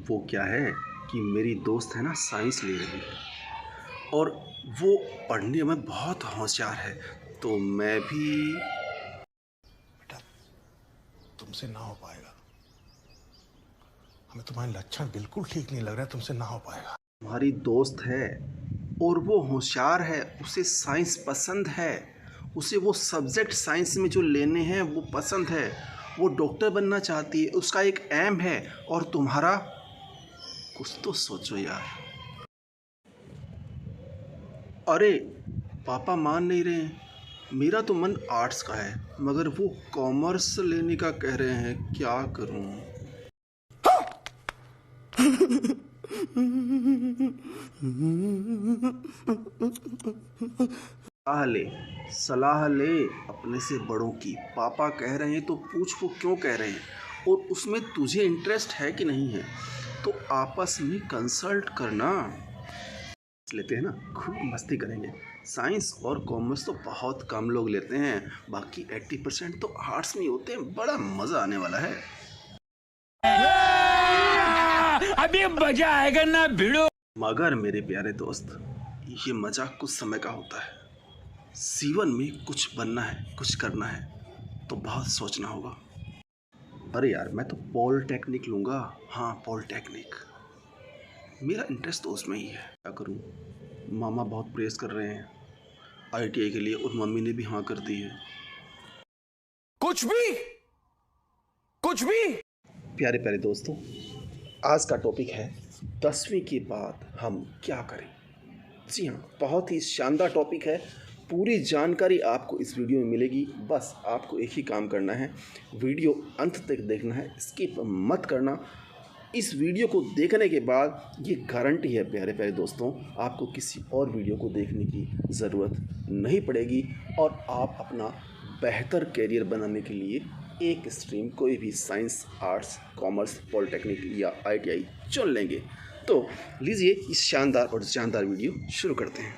वो क्या है कि मेरी दोस्त है ना साइंस ले रही है और वो पढ़ने में बहुत होशियार है, तो मैं भी। बेटा, तुमसे ना हो पाएगा। हमें तुम्हारे लक्षण बिल्कुल ठीक नहीं लग रहा है, तुमसे ना हो पाएगा। तुम्हारी दोस्त है और वो होशियार है, उसे साइंस पसंद है, उसे वो सब्जेक्ट साइंस में जो लेने हैं वो पसंद है, वो डॉक्टर बनना चाहती है, उसका एक एम है। और तुम्हारा कुछ तो सोचो यार। अरे पापा मान नहीं रहे हैं। मेरा तो मन आर्ट्स का है मगर वो कॉमर्स लेने का कह रहे हैं, क्या करूं। सलाह ले अपने से बड़ों की। पापा कह रहे हैं तो पूछ वो क्यों कह रहे हैं और उसमें तुझे इंटरेस्ट है कि नहीं है, तो आपस में कंसल्ट करना। लेते हैं ना, खूब मस्ती करेंगे। साइंस और कॉमर्स तो बहुत कम लोग लेते हैं, बाकी 80% तो आर्ट्स में होते हैं। बड़ा मज़ा आने वाला है। अभी मजा आएगा ना भिड़ो। मगर मेरे प्यारे दोस्त, ये मजाक कुछ समय का होता है। जीवन में कुछ बनना है, कुछ करना है तो बहुत सोचना होगा। अरे यार, मैं तो पॉलिटेक्निक लूँगा। हाँ, पॉलिटेक्निक मेरा इंटरेस्ट तो उसमें ही है। क्या करूँ, मामा बहुत प्रेस कर रहे हैं ITI के लिए और मम्मी ने भी हाँ कर दी है। कुछ भी प्यारे प्यारे दोस्तों, आज का टॉपिक है 10वीं के बाद हम क्या करें। जी हाँ, बहुत ही शानदार टॉपिक है। पूरी जानकारी आपको इस वीडियो में मिलेगी। बस आपको एक ही काम करना है, वीडियो अंत तक देखना है, स्किप मत करना। इस वीडियो को देखने के बाद ये गारंटी है प्यारे प्यारे दोस्तों, आपको किसी और वीडियो को देखने की ज़रूरत नहीं पड़ेगी और आप अपना बेहतर करियर बनाने के लिए एक स्ट्रीम, कोई भी साइंस, आर्ट्स, कॉमर्स, पॉलिटेक्निक या ITI चुन लेंगे। तो लीजिए इस शानदार और जानदार वीडियो शुरू करते हैं।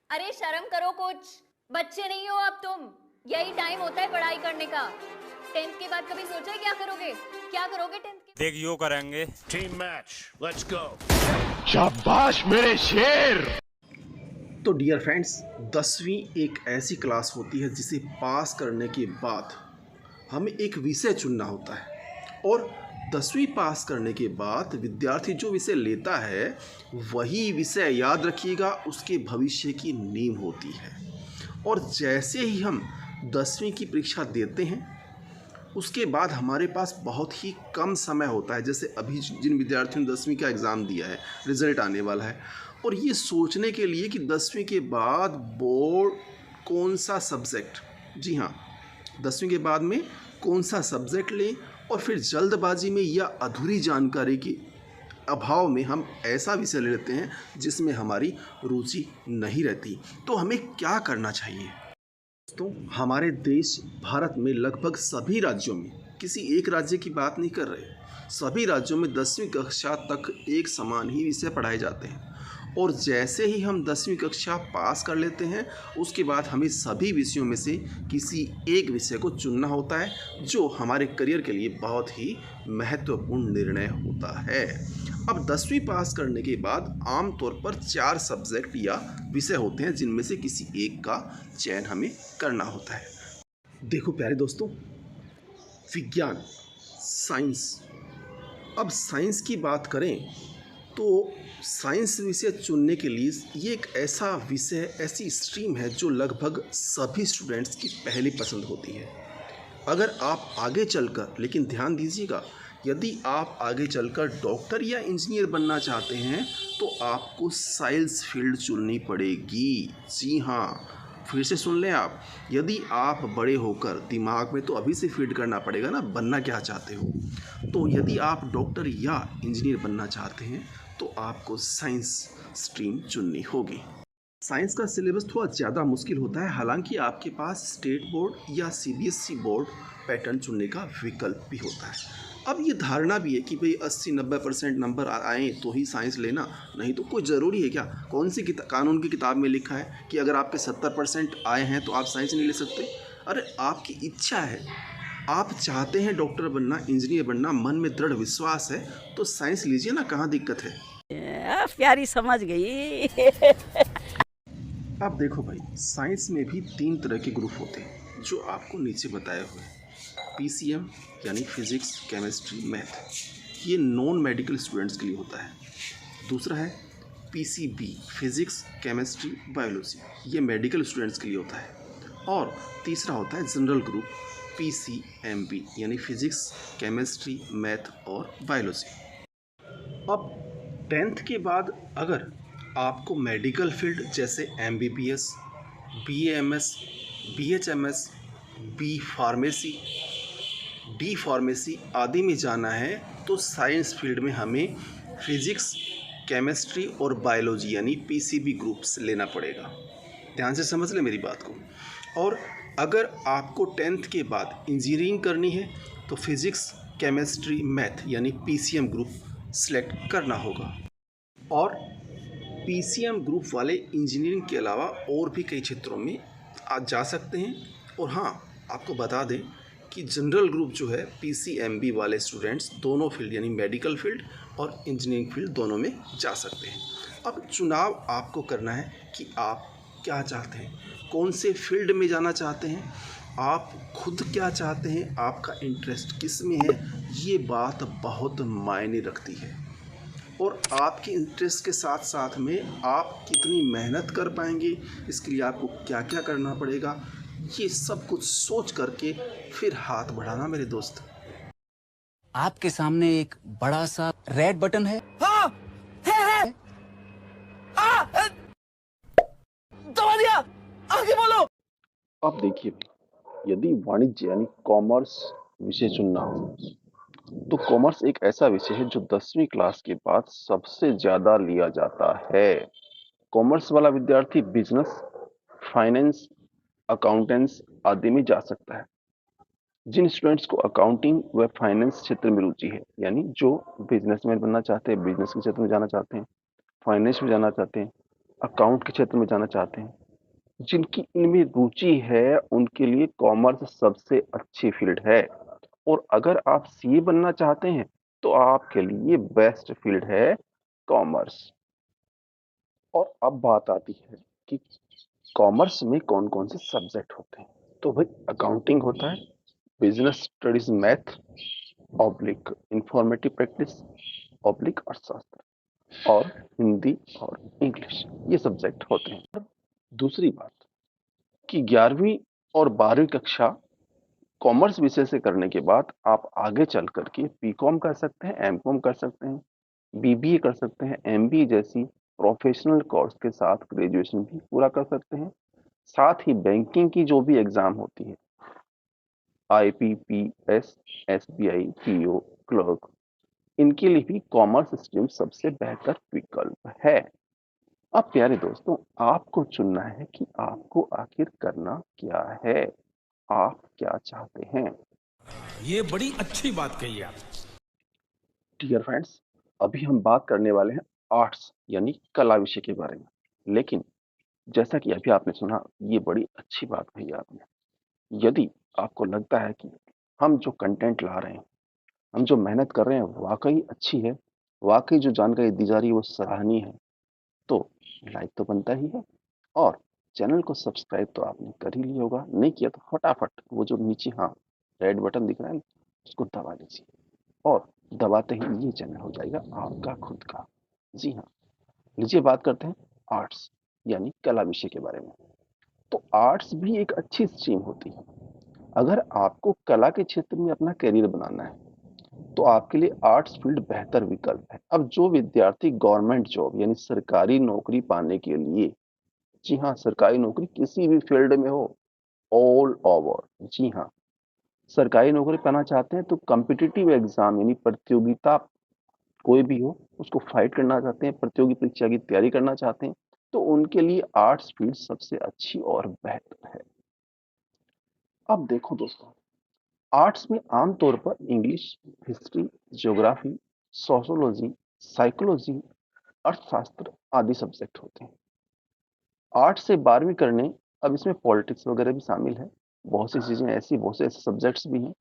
अरे शर्म करो कुछ, बच्चे नहीं हो अब तुम। यही टाइम होता है पढ़ाई करने का। 10th के बाद कभी सोचा है क्या करोगे? क्या करोगे 10th के? देख यो करेंगे। Team match, let's go. शाबाश मेरे शेर। तो डियर फ्रेंड्स, 10वीं एक ऐसी क्लास होती है जिसे पास करने के बाद हमें एक विषय चुनना होता है और 10वीं पास करने के बाद विद्यार्थी जो विषय लेता है वही विषय, याद रखिएगा, उसके भविष्य की नींव होती है। और जैसे ही हम 10वीं की परीक्षा देते हैं उसके बाद हमारे पास बहुत ही कम समय होता है। जैसे अभी जिन विद्यार्थियों ने 10वीं का एग्ज़ाम दिया है, रिज़ल्ट आने वाला है, और ये सोचने के लिए कि 10वीं के बाद बोर्ड कौन सा सब्जेक्ट, जी हाँ, 10वीं के बाद में कौन सा सब्जेक्ट लें, और फिर जल्दबाजी में या अधूरी जानकारी के अभाव में हम ऐसा विषय ले लेते हैं जिसमें हमारी रुचि नहीं रहती। तो हमें क्या करना चाहिए दोस्तों? हमारे देश भारत में लगभग सभी राज्यों में, किसी एक राज्य की बात नहीं कर रहे, सभी राज्यों में 10वीं कक्षा तक एक समान ही विषय पढ़ाए जाते हैं। और जैसे ही हम 10वीं कक्षा पास कर लेते हैं उसके बाद हमें सभी विषयों में से किसी एक विषय को चुनना होता है जो हमारे करियर के लिए बहुत ही महत्वपूर्ण निर्णय होता है। अब 10वीं पास करने के बाद आमतौर पर 4 सब्जेक्ट या विषय होते हैं जिनमें से किसी एक का चयन हमें करना होता है। देखो प्यारे दोस्तों, विज्ञान, साइंस। अब साइंस की बात करें तो साइंस विषय चुनने के लिए ये एक ऐसा विषय, ऐसी स्ट्रीम है जो लगभग सभी स्टूडेंट्स की पहली पसंद होती है। अगर आप आगे चलकर, लेकिन ध्यान दीजिएगा, यदि आप आगे चलकर डॉक्टर या इंजीनियर बनना चाहते हैं तो आपको साइंस फील्ड चुननी पड़ेगी। जी हाँ, फिर से सुन लें आप, यदि आप बड़े होकर, दिमाग में तो अभी से फीड करना पड़ेगा ना, बनना क्या चाहते हो, तो यदि आप डॉक्टर या इंजीनियर बनना चाहते हैं तो आपको साइंस स्ट्रीम चुननी होगी। साइंस का सिलेबस थोड़ा ज़्यादा मुश्किल होता है, हालांकि आपके पास स्टेट बोर्ड या CBSE बोर्ड पैटर्न चुनने का विकल्प भी होता है। अब ये धारणा भी है कि भाई 80-90% नंबर आए तो ही साइंस लेना, नहीं तो कोई ज़रूरी है क्या? कौन सी कानून की किताब में लिखा है कि अगर आपके 70% आए हैं तो आप साइंस नहीं ले सकते? अरे आपकी इच्छा है, आप चाहते हैं डॉक्टर बनना, इंजीनियर बनना, मन में दृढ़ विश्वास है, तो साइंस लीजिए ना, कहाँ दिक्कत है? प्यारी समझ गई। अब देखो भाई, साइंस में भी 3 तरह के ग्रुप होते हैं जो आपको नीचे बताए हुए हैं। पीसीएम यानी फिजिक्स, केमिस्ट्री, मैथ, ये नॉन मेडिकल स्टूडेंट्स के लिए होता है। दूसरा है पीसीबी, फिजिक्स, केमिस्ट्री, बायोलॉजी, ये मेडिकल स्टूडेंट्स के लिए होता है। और तीसरा होता है जनरल ग्रुप, पीसीएमबी, यानी फिजिक्स, केमिस्ट्री, मैथ और बायोलॉजी। अब 10th के बाद अगर आपको मेडिकल फील्ड जैसे MBBS, BAMS, BHMS, B pharmacy, D pharmacy आदि में जाना है तो साइंस फील्ड में हमें फिजिक्स, केमिस्ट्री और बायोलॉजी यानी पीसीबी ग्रुप्स लेना पड़ेगा। ध्यान से समझ ले मेरी बात को। और अगर आपको 10th के बाद इंजीनियरिंग करनी है तो फिजिक्स, केमिस्ट्री, मैथ यानी पीसीएम ग्रुप सेलेक्ट करना होगा। और पीसीएम ग्रुप वाले इंजीनियरिंग के अलावा और भी कई क्षेत्रों में आज जा सकते हैं। और हाँ, आपको बता दें कि जनरल ग्रुप जो है पीसीएमबी वाले स्टूडेंट्स दोनों फील्ड यानी मेडिकल फील्ड और इंजीनियरिंग फील्ड दोनों में जा सकते हैं। अब चुनाव आपको करना है कि आप क्या चाहते हैं, कौन से फील्ड में जाना चाहते हैं, आप खुद क्या चाहते हैं, आपका इंटरेस्ट किस में है, ये बात बहुत मायने रखती है। और आपके इंटरेस्ट के साथ साथ में आप कितनी मेहनत कर पाएंगे, इसके लिए आपको क्या क्या करना पड़ेगा, ये सब कुछ सोच करके फिर हाथ बढ़ाना मेरे दोस्त। आपके सामने एक बड़ा सा रेड बटन है। हाँ, है। दबा दिया, आगे बोलो। अब देखिए, यदि वाणिज्य यानी कॉमर्स विषय चुनना हो तो कॉमर्स एक ऐसा विषय है जो 10वीं क्लास के बाद सबसे ज्यादा लिया जाता है। कॉमर्स वाला विद्यार्थी बिजनेस, फाइनेंस, अकाउंटेंस आदि में जा सकता है। जिन स्टूडेंट्स को अकाउंटिंग व फाइनेंस क्षेत्र में रुचि है, यानी जो बिजनेसमैन बनना चाहते हैं, बिजनेस के क्षेत्र में जाना चाहते हैं, फाइनेंस में जाना चाहते हैं, अकाउंट के क्षेत्र में जाना चाहते हैं, जिनकी इनमें रुचि है उनके लिए कॉमर्स सबसे अच्छी फील्ड है। और अगर आप सीए बनना चाहते हैं तो आपके लिए बेस्ट फील्ड है कॉमर्स। और अब बात आती है कि कॉमर्स में कौन कौन से सब्जेक्ट होते हैं। तो भाई अकाउंटिंग होता है, business studies math oblique informative practice oblique अर्थशास्त्र, और हिंदी और इंग्लिश, ये सब्जेक्ट होते हैं। दूसरी बात कि 11वीं और 12वीं कक्षा कॉमर्स विषय से करने के बाद आप आगे चल करके बीकॉम कर सकते हैं, एमकॉम कर सकते हैं, बीबीए कर सकते हैं, एमबीए जैसी प्रोफेशनल कोर्स के साथ ग्रेजुएशन भी पूरा कर सकते हैं। साथ ही बैंकिंग की जो भी एग्जाम होती है, आईपीपीएस, एसबीआई, पीओ, क्लर्क, इनके लिए भी कॉमर्स स्ट्रीम सबसे बेहतर विकल्प है। अब प्यारे दोस्तों, आपको चुनना है कि आपको आखिर करना क्या है, आप क्या चाहते हैं। ये बड़ी अच्छी बात कही आप। डियर फ्रेंड्स, अभी हम बात करने वाले हैं आर्ट्स यानी कला विषय के बारे में। लेकिन जैसा कि अभी आपने सुना, ये बड़ी अच्छी बात कही आपने। यदि आपको लगता है कि हम जो कंटेंट ला रहे हैं, हम जो मेहनत कर रहे हैं वाकई अच्छी है, वाकई जो जानकारी दी जा रही है वो सराहनीय है, तो लाइक तो बनता ही है। और चैनल को सब्सक्राइब तो आपने कर ही लिया होगा, नहीं किया तो फटाफट वो जो नीचे हाँ रेड बटन दिख रहा है उसको दबा लीजिए, और दबाते ही ये चैनल हो जाएगा आपका खुद का। जी हाँ, लीजिए बात करते हैं आर्ट्स यानी कला विषय के बारे में। तो आर्ट्स भी एक अच्छी स्ट्रीम होती है। अगर आपको कला के क्षेत्र में अपना करियर बनाना है तो आपके लिए आर्ट्स फील्ड बेहतर विकल्प है। अब जो विद्यार्थी गवर्नमेंट जॉब यानी सरकारी नौकरी पाने के लिए, जी हाँ, सरकारी नौकरी किसी भी फील्ड में हो, ऑल ओवर, जी हाँ, सरकारी नौकरी पाना चाहते हैं तो कॉम्पिटिटिव एग्जाम यानी प्रतियोगिता कोई भी हो उसको फाइट करना चाहते हैं, प्रतियोगी परीक्षा की तैयारी करना चाहते हैं, तो उनके लिए आर्ट्स फील्ड सबसे अच्छी और बेहतर है। अब देखो दोस्तों, आर्ट्स में आमतौर पर English, history, geography, sociology, psychology, अर्थशास्त्र आदि सब्जेक्ट होते हैं। 8 से 12वीं करने, अब इसमें पॉलिटिक्स वगैरह भी शामिल है, बहुत सी चीजें ऐसी, बहुत से ऐसे सब्जेक्ट्स भी हैं।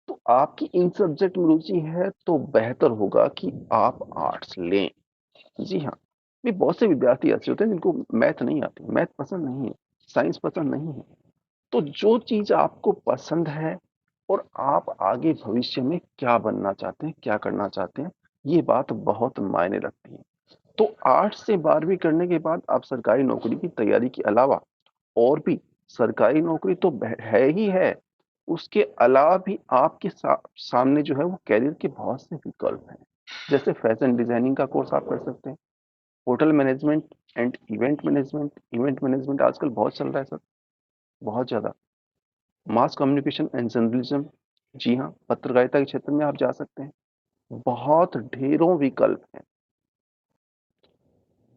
तो आपकी इन सब्जेक्ट में रुचि है तो बेहतर होगा कि आप आर्ट्स लें। जी हाँ, भी बहुत से विद्यार्थी ऐसे होते हैं जिनको मैथ नहीं आती, मैथ पसंद नहीं है, साइंस पसंद नहीं है। तो जो चीज आपको पसंद है और आप आगे भविष्य में क्या बनना चाहते हैं, क्या करना चाहते हैं, ये बात बहुत मायने रखती है। तो 8 से 12वीं करने के बाद आप सरकारी नौकरी की तैयारी के अलावा और भी, सरकारी नौकरी तो है ही है, उसके अलावा भी आपके सामने जो है वो करियर के बहुत से विकल्प हैं। जैसे फैशन डिजाइनिंग का कोर्स आप कर सकते हैं, hotel management and event management आजकल बहुत चल रहा है सर, बहुत ज्यादा। मास कम्युनिकेशन एंड जर्नलिज्म, जी हाँ, पत्रकारिता के क्षेत्र में आप जा सकते हैं, बहुत ढेरों विकल्प हैं।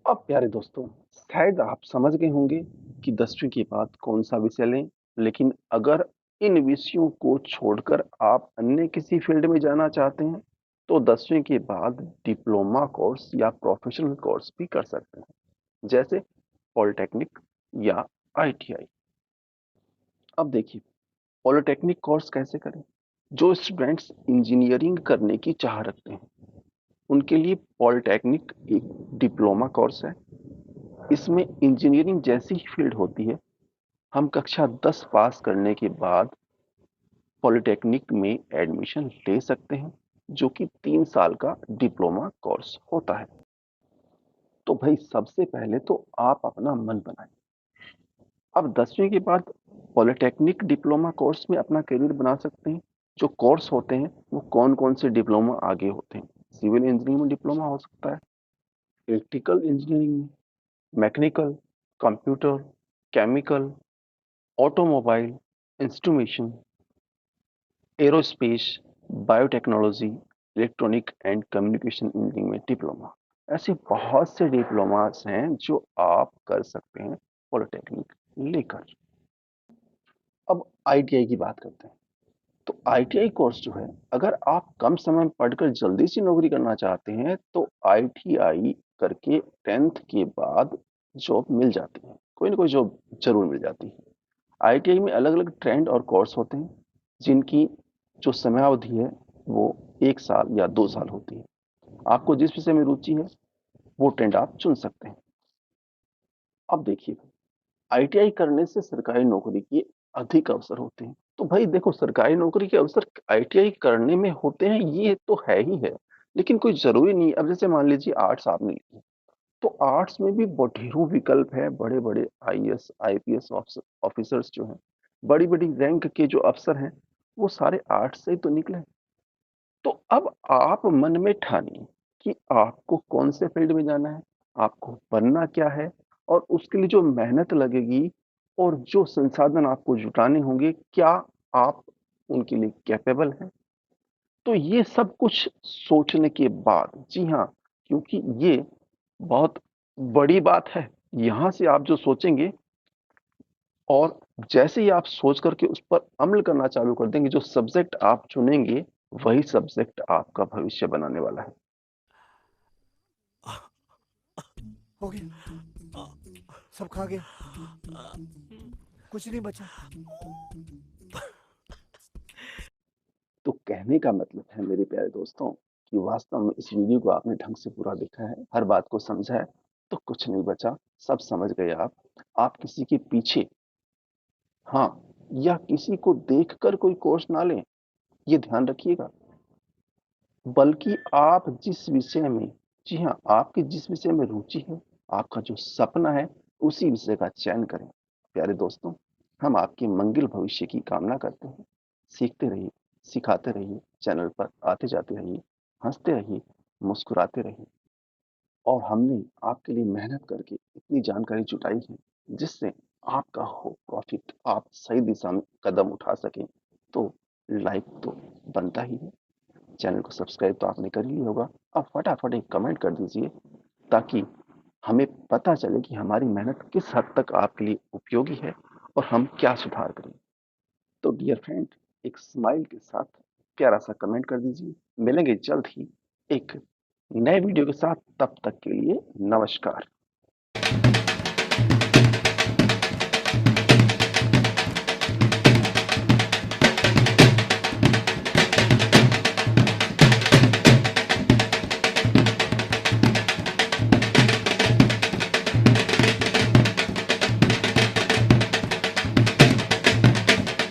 अब प्यारे दोस्तों, शायद आप समझ गए होंगे कि 10वीं के बाद कौन सा विषय लें, लेकिन अगर इन विषयों को छोड़कर आप अन्य किसी फील्ड में जाना चाहते हैं तो 10वीं के बाद डिप्लोमा कोर्स या प्रोफेशनल कोर्स भी कर सकते हैं, जैसे पॉलिटेक्निक या आईटीआई। अब देखिए, पॉलिटेक्निक कोर्स कैसे करें। जो स्टूडेंट्स इंजीनियरिंग करने की चाह रखते हैं उनके लिए पॉलिटेक्निक एक डिप्लोमा कोर्स है। इसमें इंजीनियरिंग जैसी ही फील्ड होती है। हम कक्षा 10 पास करने के बाद पॉलिटेक्निक में एडमिशन ले सकते हैं, जो कि 3 साल का डिप्लोमा कोर्स होता है। तो भाई सबसे पहले तो आप अपना मन बनाएं। अब 10वीं के बाद पॉलिटेक्निक डिप्लोमा कोर्स में अपना करियर बना सकते हैं। जो कोर्स होते हैं वो कौन कौन से डिप्लोमा आगे होते हैं। सिविल इंजीनियरिंग में डिप्लोमा हो सकता है, इलेक्ट्रिकल इंजीनियरिंग में, mechanical, computer, chemical, automobile, instrumentation, aerospace, biotechnology, electronic and communication engineering में डिप्लोमा। ऐसे बहुत से डिप्लोमास हैं जो आप कर सकते हैं पॉलिटेक्निक लेकर। अब आईटीआई की बात करते हैं। तो आईटीआई कोर्स जो है, अगर आप कम समय में पढ़कर जल्दी से नौकरी करना चाहते हैं तो आईटीआई करके 10th के बाद जॉब मिल जाती है, कोई ना कोई जॉब जरूर मिल जाती है। आईटीआई में अलग अलग ट्रेंड और कोर्स होते हैं जिनकी जो समयावधि है वो 1 साल या 2 साल होती है। आपको जिस विषय में रुचि है वो ट्रेंड आप चुन सकते हैं। अब देखिए, आईटीआई करने से सरकारी नौकरी के अधिक अवसर होते हैं। तो भाई देखो, सरकारी नौकरी के अवसर आईटीआई करने में होते हैं, ये तो है ही है, लेकिन कोई जरूरी नहीं। अब जैसे मान लीजिए आर्ट्स आपने ली, तो आर्ट्स में भी ढेरों विकल्प है। बड़े बड़े आईएएस आईपीएस ऑफिसर्स जो हैं, बड़ी बड़ी रैंक के जो अफसर हैं, वो सारे आर्ट्स से ही तो निकले। तो अब आप मन में ठानिए कि आपको कौन से फील्ड में जाना है, आपको बनना क्या है, और उसके लिए जो मेहनत लगेगी और जो संसाधन आपको जुटाने होंगे, क्या आप उनके लिए कैपेबल हैं। तो ये सब कुछ सोचने के बाद, जी हाँ, क्योंकि ये बहुत बड़ी बात है, यहां से आप जो सोचेंगे और जैसे ही आप सोच करके उस पर अमल करना चालू कर देंगे, जो सब्जेक्ट आप चुनेंगे वही सब्जेक्ट आपका भविष्य बनाने वाला है। हो गया, सब खा गया, कुछ नहीं बचा। तो कहने का मतलब है मेरे प्यारे दोस्तों कि वास्तव में इस वीडियो को आपने ढंग से पूरा देखा है, हर बात को समझा है, तो कुछ नहीं बचा, सब समझ गए आप किसी के पीछे, हाँ, या किसी को देखकर कोई कोर्स ना लें, ये ध्यान रखिएगा। बल्कि आप जिस विषय में, जी हाँ, आपकी जिस विषय में रुचि है, आपका जो सपना है, उसी विषय का चयन करें। प्यारे दोस्तों, हम आपके मंगल भविष्य की कामना करते हैं। सीखते रहिए, सिखाते रहिए, चैनल पर आते जाते रहिए, हंसते रहिए, मुस्कुराते रहिए। और हमने आपके लिए मेहनत करके इतनी जानकारी जुटाई है जिससे आपका हो प्रॉफिट, आप सही दिशा में कदम उठा सकें। तो लाइक तो बनता ही है, चैनल को सब्सक्राइब तो आपने कर ही लिया होगा। अब फटाफट एक कमेंट कर दीजिए ताकि हमें पता चले कि हमारी मेहनत किस हद तक आपके लिए उपयोगी है और हम क्या सुधार करें। तो डियर फ्रेंड, एक स्माइल के साथ प्यारा सा कमेंट कर दीजिए। मिलेंगे जल्द ही एक नए वीडियो के साथ, तब तक के लिए नमस्कार।